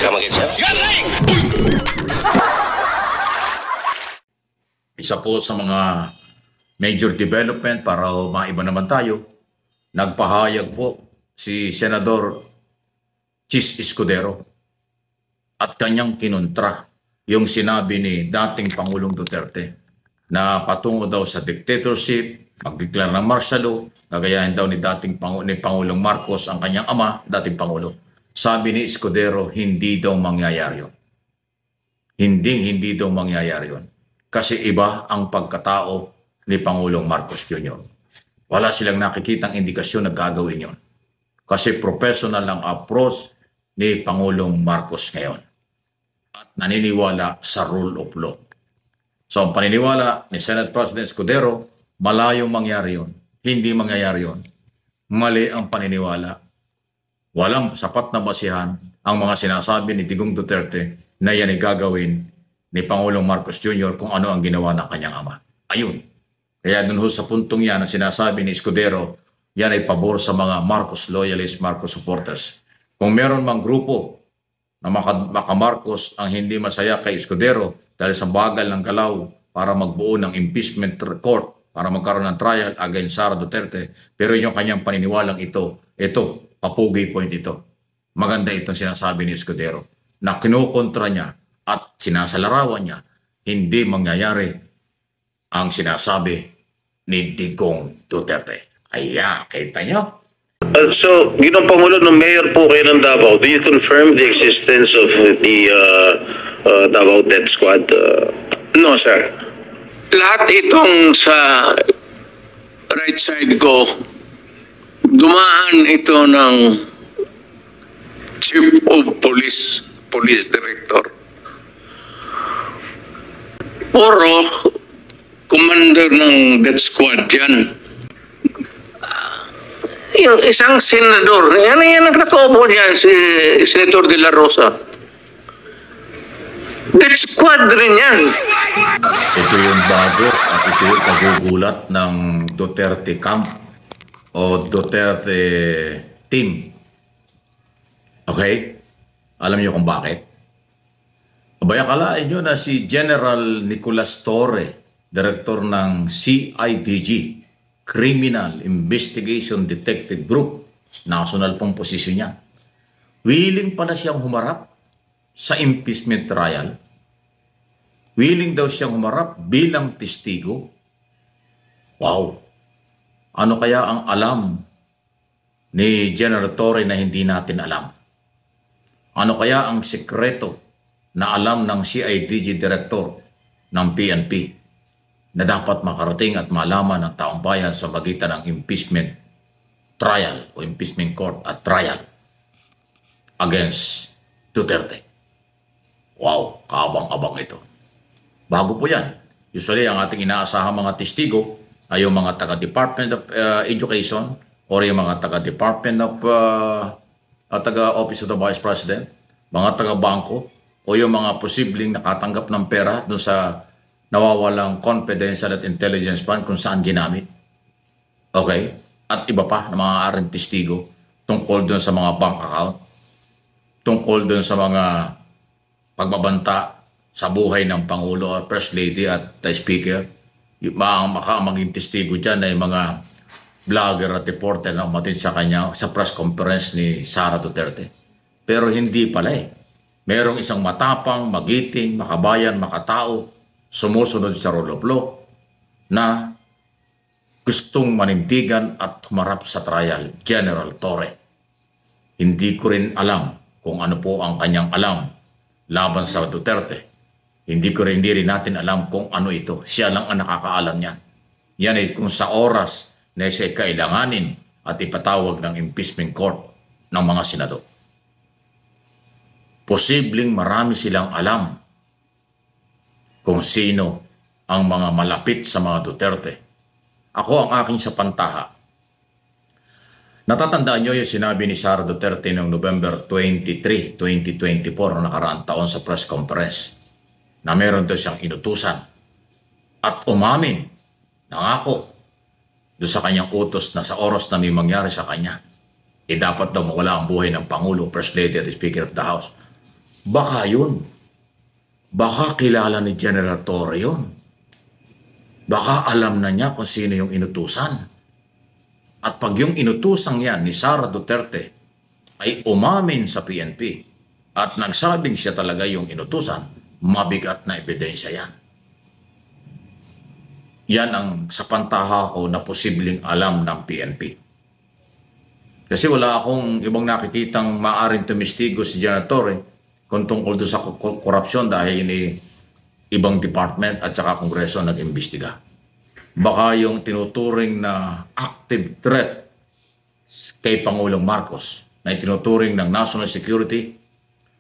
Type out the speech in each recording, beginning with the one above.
come again, sir? Isa po sa mga major development para maiba naman tayo, nagpahayag po si Senador Chis Escudero at kanyang kinontra yung sinabi ni dating Pangulong Duterte na patungo daw sa dictatorship, magdeklara ng martial law, gagayahin daw ni Pangulong Marcos ang kanyang ama, dating Pangulo. Sabi ni Escudero, hindi daw mangyayari yun. Hindi daw mangyayari yun. Kasi iba ang pagkatao ni Pangulong Marcos Jr. Wala silang nakikitang indikasyon na gagawin yun. Kasi professional ang approach ni Pangulong Marcos ngayon. At naniniwala sa rule of law. So ang paniniwala ni Senate President Escudero, malayong mangyari yun. Hindi mangyayari yun. Mali ang paniniwala. Walang sapat na basihan ang mga sinasabi ni Digong Duterte na yan ay gagawin ni Pangulong Marcos Jr. kung ano ang ginawa ng kanyang ama. Ayun. Kaya dun sa puntong yan na sinasabi ni Escudero, yan ay pabor sa mga Marcos loyalists, Marcos supporters. Kung meron mang grupo na maka-Marcos ang hindi masaya kay Escudero dahil sa bagal ng galaw para magbuo ng impeachment court para magkaroon ng trial against Sara Duterte, pero yung kanyang paniniwalang ito, papugi point ito. Maganda itong sinasabi ni Escudero na kinukontra niya at sinasalarawan niya, hindi mangyayari ang sinasabi ni Digong Duterte. Ayan, kita niyo? So, Ginong Pangulo, nung mayor po kayo ng Davao, do you confirm the existence of the Davao Death Squad? No, sir. Lahat itong sa right side ko, dumaan ito ng Chief of Police Director. Puro commander ng death squad yan. Yung isang senador, yan ang nakaupo niyan, si Senator De La Rosa. Death squad rin yan. Ito yung bago at ito yung kagugulat ng Duterte Camp o Duterte Team. Okay? Alam niyo kung bakit? Abay, akalain nyo na si General Nicolas Torre, Director ng CIDG, Criminal Investigation Detective Group, national pong posisyon niya. Willing pala siyang humarap sa impeachment trial. Willing daw siyang humarap bilang testigo. Wow! Ano kaya ang alam ni General Torre na hindi natin alam? Ano kaya ang sekreto na alam ng CIDG Director ng PNP na dapat makarating at malaman ng taong bayan sa magitan ng impeachment trial o impeachment court at trial against Duterte? Wow, kaabang-abang ito. Bago po yan. Usually, ang ating inaasahang mga testigo ay yung mga taga-Department of Education or yung mga taga-Department of taga-Office of the Vice President, mga taga-bangko, o yung mga posibleng nakatanggap ng pera doon sa nawawalang confidential at intelligence fund kung saan ginamit. Okay? At iba pa na mga aring testigo tungkol doon sa mga bank account, tungkol doon sa mga pagbabanta sa buhay ng Pangulo at First Lady at Speaker. Maging testigo dyan ay mga vlogger at reporter na umatid sa kanya sa press conference ni Sara Duterte. Pero hindi pala eh. Merong isang matapang, magiting, makabayan, makatao, sumusunod sa rule of law na gustong manindigan at humarap sa trial, General Torre. Hindi ko rin alam kung ano po ang kanyang alam laban sa Duterte. Hindi rin natin alam kung ano ito. Siya lang ang nakakaalam niyan. Yan ay kung sa oras na siya kailanganin at ipatawag ng impeachment court ng mga senador. Posibleng marami silang alam kung sino ang mga malapit sa mga Duterte. Ako ang aking sa pantaha. Natatandaan nyo yung sinabi ni Sara Duterte noong November 23, 2024 na nakaraang taon sa press conference na meron daw siyang inutusan at umamin, nangako doon sa kanyang utos na sa oras na may mangyari sa kanya, dapat daw mawala ang buhay ng Pangulo, First Lady at Speaker of the House. Baka yun. Baka kilala ni General Torre yun. Baka alam na niya kung sino yung inutusan. At pag yung inutusan yan ni Sara Duterte ay umamin sa PNP at nagsabing siya talaga yung inutusan, mabigat na ebidensya yan. Yan ang sa pantaha ko na posibleng alam ng PNP. Kasi wala akong ibang nakikitang maaring tumistigo si General Torre kung tungkol doon sa korupsyon dahil ni ibang department at saka kongreso nag-imbestiga. Baka yung tinuturing na active threat kay Pangulong Marcos na tinuturing ng national security,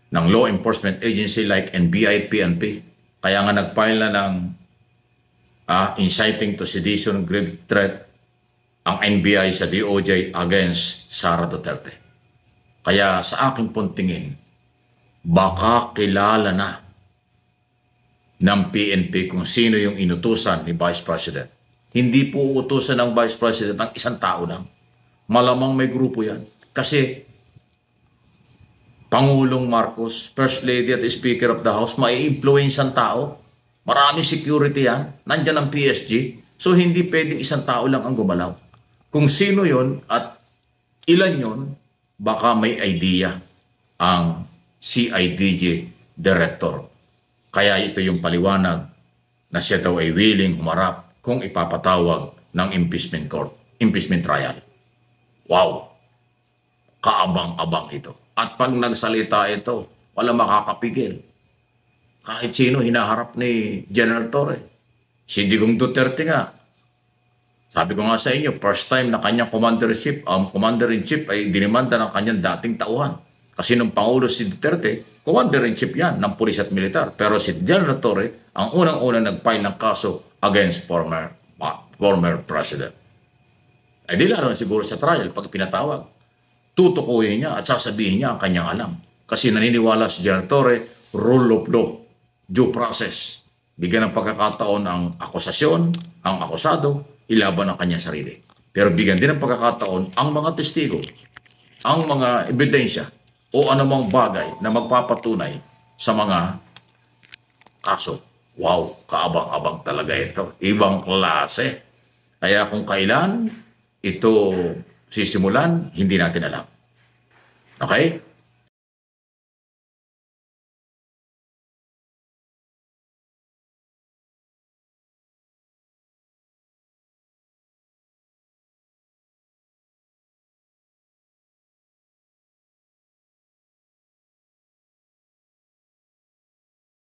ng law enforcement agency like NBI, PNP, kaya nga nag-file na ng inciting to sedition grave threat ang NBI sa DOJ against Sara Duterte. Kaya sa aking puntingin, baka kilala na ng PNP kung sino yung inutusan ni Vice President. Hindi po utusan ng Vice President ang isang tao lang. Malamang may grupo yan. Kasi Pangulong Marcos, First Lady at Speaker of the House, mai-influence ang tao. Maraming security yan. Nandyan ang PSG. So hindi pwedeng isang tao lang ang gumalaw. Kung sino yon at ilan yon, baka may idea ang CIDG Director. Kaya ito yung paliwanag na siya daw ay willing humarap kung ipapatawag ng impeachment court, impeachment trial. Wow! Kaabang-abang ito. At pag nagsalita ito, wala makakapigil. Kahit sino hinaharap ni General Torre. Si Digong Duterte nga. Sabi ko nga sa inyo, first time na kanyang commander-in-chief ay dinimanda ng kanyang dating tauhan. Kasi nung Pangulo si Duterte, commander-in-chief yan ng pulis at militar. Pero si General Torre, ang unang-unang nag-file ng kaso against former president. Ay di lalo siguro sa trial pag pinatawag. Tutukuyin niya at sasabihin niya ang kanyang alam. Kasi naniniwala si General Torre, rule of law, due process. Bigyan ng pagkakataon ang akusasyon, ang akusado, ilaban ang kanyang sarili. Pero bigyan din ng pagkakataon ang mga testigo, ang mga ebidensya, o anumang bagay na magpapatunay sa mga kaso. Wow, kaabang-abang talaga ito. Ibang klase. Kaya kung kailan ito sisimulan, hindi natin alam. Okay?